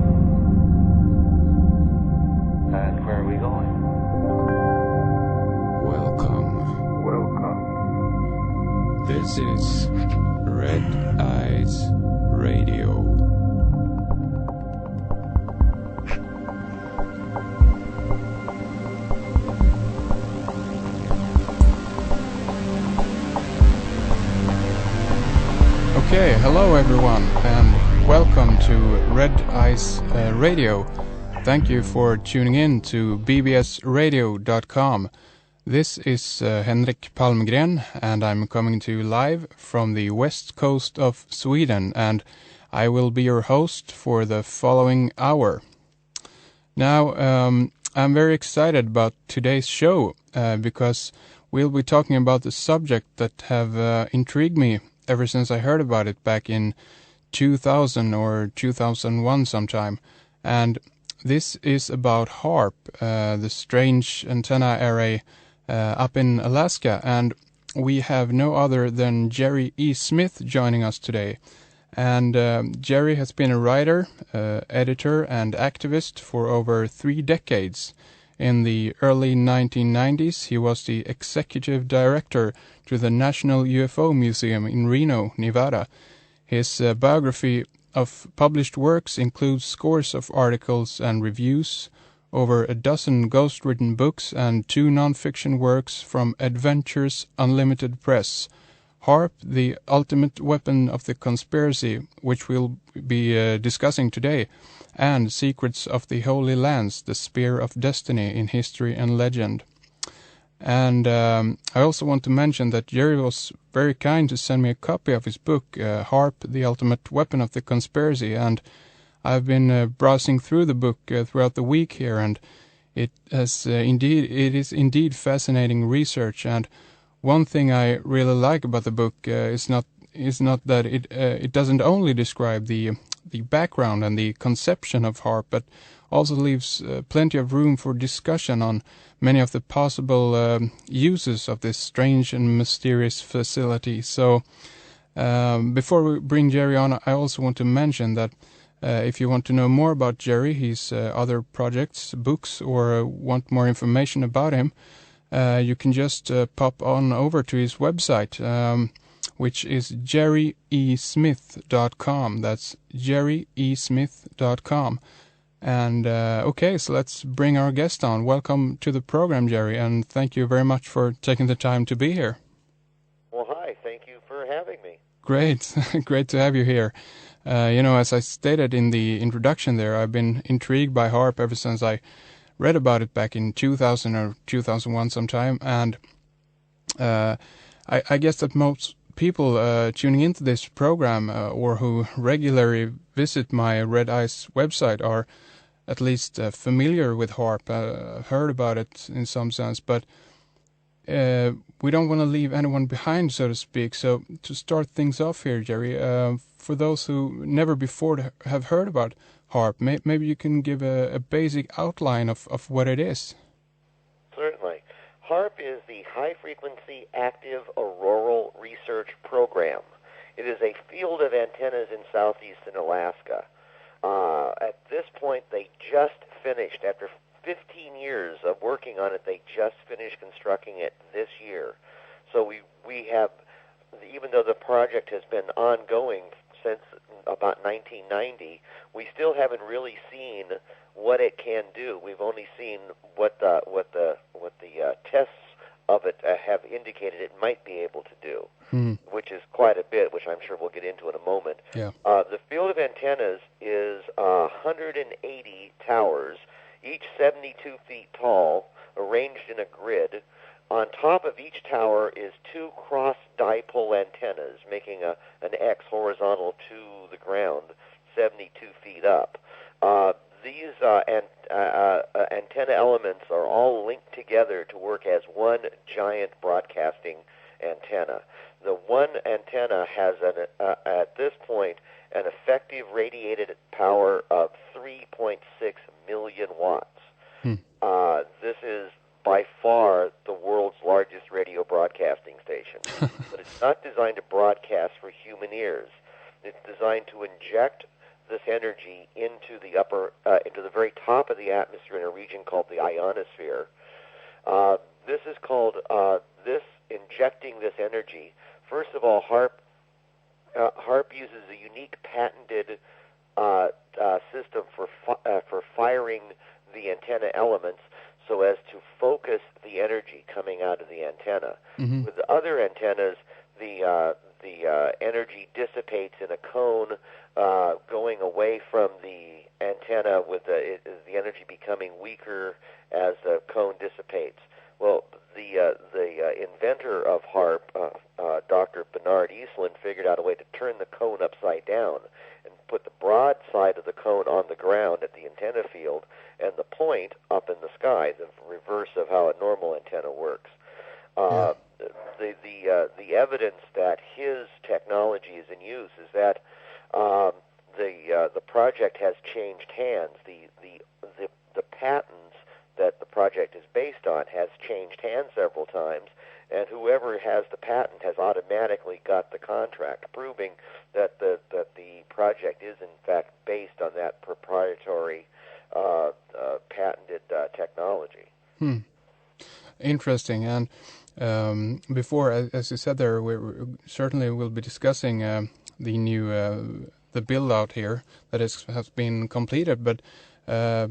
from? And where are we going? Welcome. This is Red Eyes Radio. Okay, hello everyone, and welcome to Red Eyes Radio. Thank you for tuning in to bbsradio.com. This is Henrik Palmgren, and I'm coming to you live from the west coast of Sweden, and I will be your host for the following hour. Now, I'm very excited about today's show because we'll be talking about the subject that have intrigued me ever since I heard about it back in 2000 or 2001 sometime. And this is about HAARP, the strange antenna array up in Alaska. And we have no other than Jerry E. Smith joining us today. And Jerry has been a writer, editor, and activist for over 3 decades. In the early 1990s, he was the executive director to the National UFO Museum in Reno, Nevada. His biography of published works includes scores of articles and reviews, over a dozen ghost-written books, and 2 non-fiction works from Adventures Unlimited Press. HAARP, the ultimate weapon of the conspiracy, which we'll be discussing today, and Secrets of the Holy Lands, the Spear of Destiny in History and Legend. And I also want to mention that Jerry was very kind to send me a copy of his book, HAARP, the Ultimate Weapon of the Conspiracy, and I've been browsing through the book throughout the week here, and it is indeed fascinating research. And one thing I really like about the book is not that it doesn't only describe the background and the conception of HAARP, but also leaves plenty of room for discussion on many of the possible uses of this strange and mysterious facility. So before we bring Jerry on, I also want to mention that if you want to know more about Jerry, his other projects, books, or want more information about him, you can just pop on over to his website, which is jerryesmith.com. That's jerryesmith.com. And okay, so let's bring our guest on. Welcome to the program, Jerry, and thank you very much for taking the time to be here. Well, hi. Thank you for having me. Great. Great to have you here. As I stated in the introduction there, I've been intrigued by HAARP ever since I read about it back in 2000 or 2001 sometime, and I guess that most people tuning into this program or who regularly visit my Red Eyes website are at least familiar with HAARP, heard about it in some sense, but we don't want to leave anyone behind, so to speak. So to start things off here, Jerry, for those who never before have heard about HAARP, maybe you can give a basic outline of what it is. Certainly. HAARP is the High Frequency Active Auroral Research Program. It is a field of antennas in southeastern Alaska. At this point, they just finished, after 15 years of working on it, they just finished constructing it this year. So we have, even though the project has been ongoing since about 1990, we still haven't really seen what it can do. We've only seen what the tests of it have indicated it might be able to do, which is quite a bit, which I'm sure we'll get into in a moment. Yeah. The field of antennas is 180 towers, each 72 feet tall, arranged in a grid. On top of each tower is 2 cross-dipole antennas, making an X horizontal to the ground, 72 feet up. These antenna elements are all linked together to work as one giant broadcasting antenna. The one antenna has, at this point, an effective radiated power of 3.6 million watts. This is by far the world's largest radio broadcasting station. But it's not designed to broadcast for human ears. It's designed to inject this energy into into the very top of the atmosphere in a region called the ionosphere. This is called injecting this energy. First of all, HAARP uses a unique patented system for firing the antenna elements so as to focus the energy coming out of the antenna. Mm-hmm. With the other antennas, the energy dissipates in a cone, going away from the antenna, with the energy becoming weaker as the cone dissipates. Well, the inventor of HAARP, Dr. Bernard Eastland, figured out a way to turn the cone upside down and put the broad side of the cone on the ground at the antenna field and the point up in the sky, the reverse of how a normal antenna works. The evidence that his technology is in use is that the project has changed hands. The patents that the project is based on has changed hands several times, and whoever has the patent has automatically got the contract, proving that the project is in fact based on that proprietary patented technology. Interesting. And before, as you said there, we certainly will be discussing the new the build out here that has been completed. But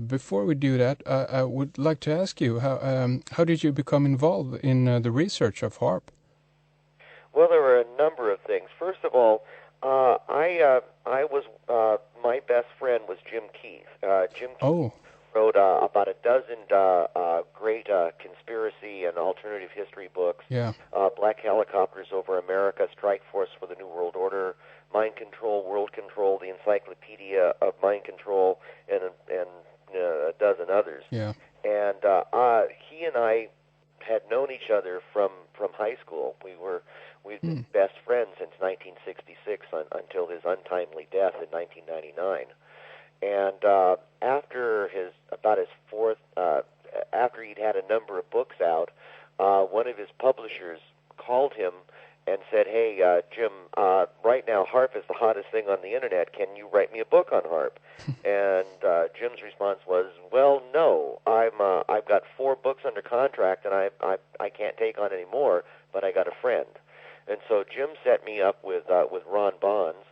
before we do that, I would like to ask you how did you become involved in the research of HAARP? Well, there were a number of things. First of all, I was my best friend was Jim Keith. Jim Keith wrote about a dozen great conspiracy and alternative history books. Yeah. Black Helicopters Over America, Strike Force for the New World Order, Mind Control, World Control, the Encyclopedia of Mind Control, and a dozen others. Yeah. And he and I had known each other from high school. We'd been best friends since 1966 until his untimely death in 1999. And after he'd had a number of books out, one of his publishers called him and said, "Hey, Jim, right now HAARP is the hottest thing on the internet. Can you write me a book on HAARP?" And Jim's response was, "Well, no. I've got 4 books under contract, and I can't take on any more. But I got a friend." And so Jim set me up with Ron Bonds,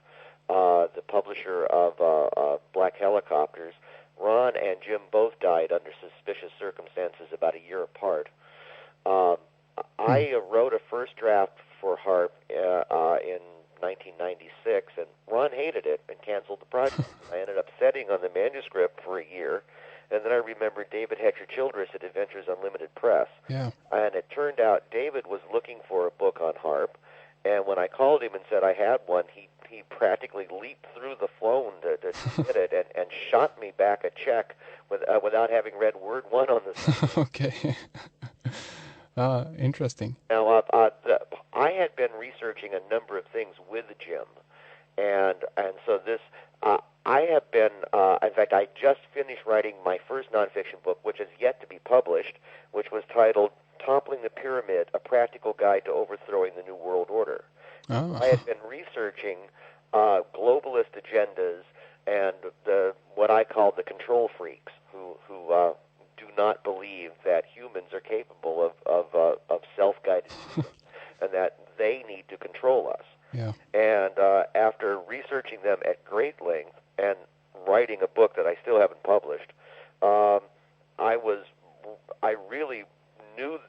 the publisher of Black Helicopters. Ron and Jim both died under suspicious circumstances about a year apart. I wrote a first draft for HAARP in 1996, and Ron hated it and canceled the project. I ended up setting on the manuscript for a year, and then I remembered David Hatcher Childress at Adventures Unlimited Press. Yeah. And it turned out David was looking for a book on HAARP, and when I called him and said I had one, he practically leaped through the phone to get it and shot me back a check without having read word one on this. Okay. Interesting. Now, I had been researching a number of things with Jim, and so this I have been. In fact, I just finished writing my first nonfiction book, which is yet to be published, which was titled "Toppling the Pyramid: A Practical Guide to Overthrowing the New World Order." Oh. I had been researching globalist agendas and what I call the control freaks, who do not believe that humans are capable of self-guided and that they need to control us. Yeah. And after researching them at great length and writing a book that I still haven't published, I really knew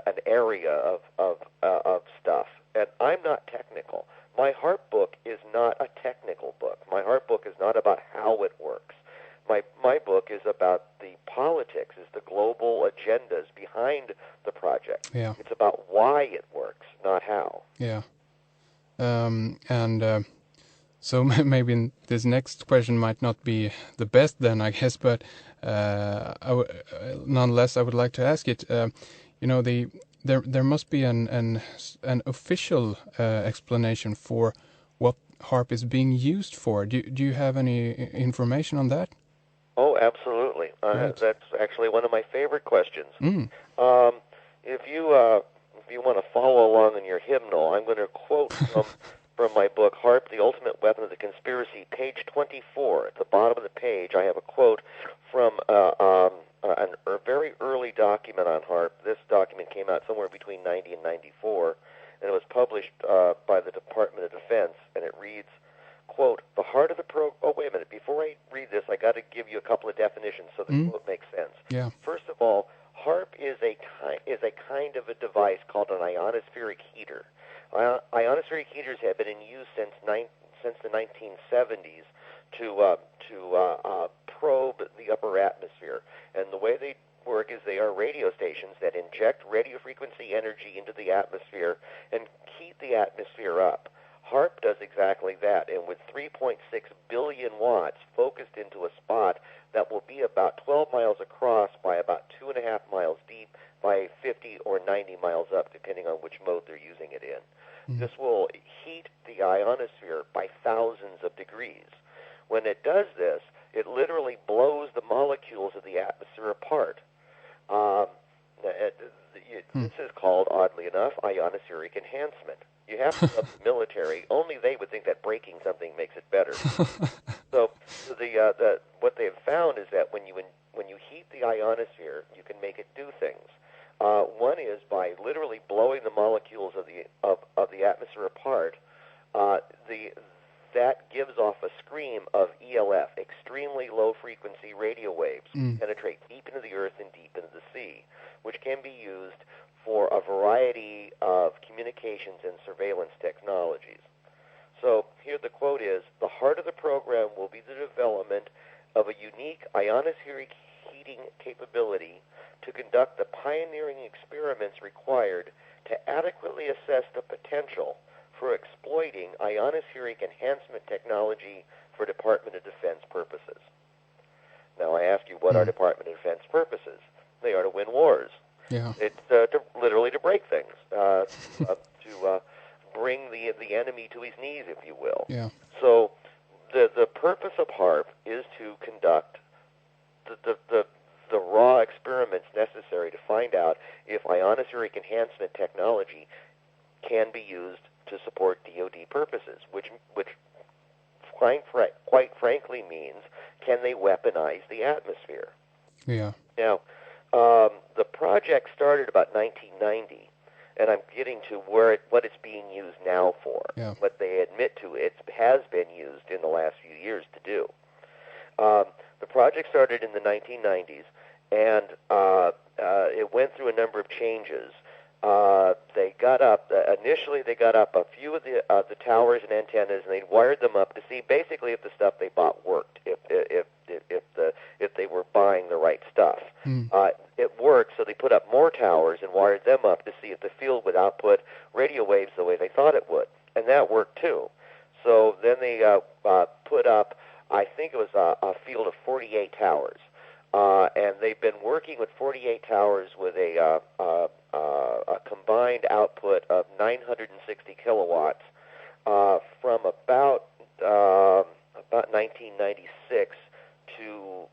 an area of stuff, and I'm not technical. My HAARP book is not a technical book. My HAARP book is not about how it works. My book is about the politics, is the global agendas behind the project. Yeah. It's about why it works, not how. Yeah. So maybe this next question might not be the best then, I guess, but nonetheless, I would like to ask it. There must be an official explanation for what HAARP is being used for. Do you have any information on that? Oh, absolutely. Right. That's actually one of my favorite questions. If you want to follow along in your hymnal, I'm going to quote from my book, HAARP, The Ultimate Weapon of the Conspiracy, page 24. At the bottom of the page, I have a quote from a very early document on HAARP. This document came out somewhere between 90 and 94, and it was published by the Department of Defense, and it reads, quote, the heart of the oh, wait a minute. Before I read this, I got to give you a couple of definitions so the quote makes sense. Yeah. First of all, HAARP is a kind of a device called an ionospheric heater. Ionospheric heaters have been in use since the 1970s to probe the upper atmosphere. And the way they work is they are radio stations that inject radio frequency energy into the atmosphere and keep the atmosphere up. HAARP does exactly that, and with 3.6 billion watts focused into a spot that will be about 12 miles across by about 2.5 miles deep by 50 or 90 miles up, depending on which mode they're using it in. This will heat the ionosphere by thousands of degrees. When it does this, it literally blows the molecules of the atmosphere apart. This is called, oddly enough, ionospheric enhancement. You have to love the military. Only they would think that breaking something makes it better. So what they've found is that when you heat the ionosphere, you can make it do things. One is by literally blowing the molecules of the atmosphere apart. That gives off a scream of ELF, extremely low frequency radio waves, penetrate deep into the earth and deep into the sea, which can be used for a variety of communications and surveillance technologies. So here the quote is, the heart of the program will be the development of a unique ionospheric heating capability to conduct the pioneering experiments required to adequately assess the potential for exploiting ionospheric enhancement technology for Department of Defense purposes. Now I ask you, what are Department of Defense purposes? They are to win wars. Yeah. It's literally to break things, to bring the enemy to his knees, if you will. Yeah. So the purpose of HAARP is to conduct the raw experiments necessary to find out if ionospheric enhancement technology can be used to support DoD purposes, which quite frankly means, can they weaponize the atmosphere? Yeah. Now, the project started about 1990, and I'm getting to what it's being used now for. Yeah. What they admit to it has been used in the last few years to do. The project started in the 1990s, and it went through a number of changes. They got up initially. They got up a few of the towers and antennas, and they wired them up to see basically if the stuff they bought worked. If they were buying the right stuff, it worked. So they put up more towers and wired them up to see if the field would output radio waves the way they thought it would, and that worked too. So then they put up, I think it was a field of 48 towers. And they've been working with 48 towers with a combined output of 960 kilowatts from about 1996 to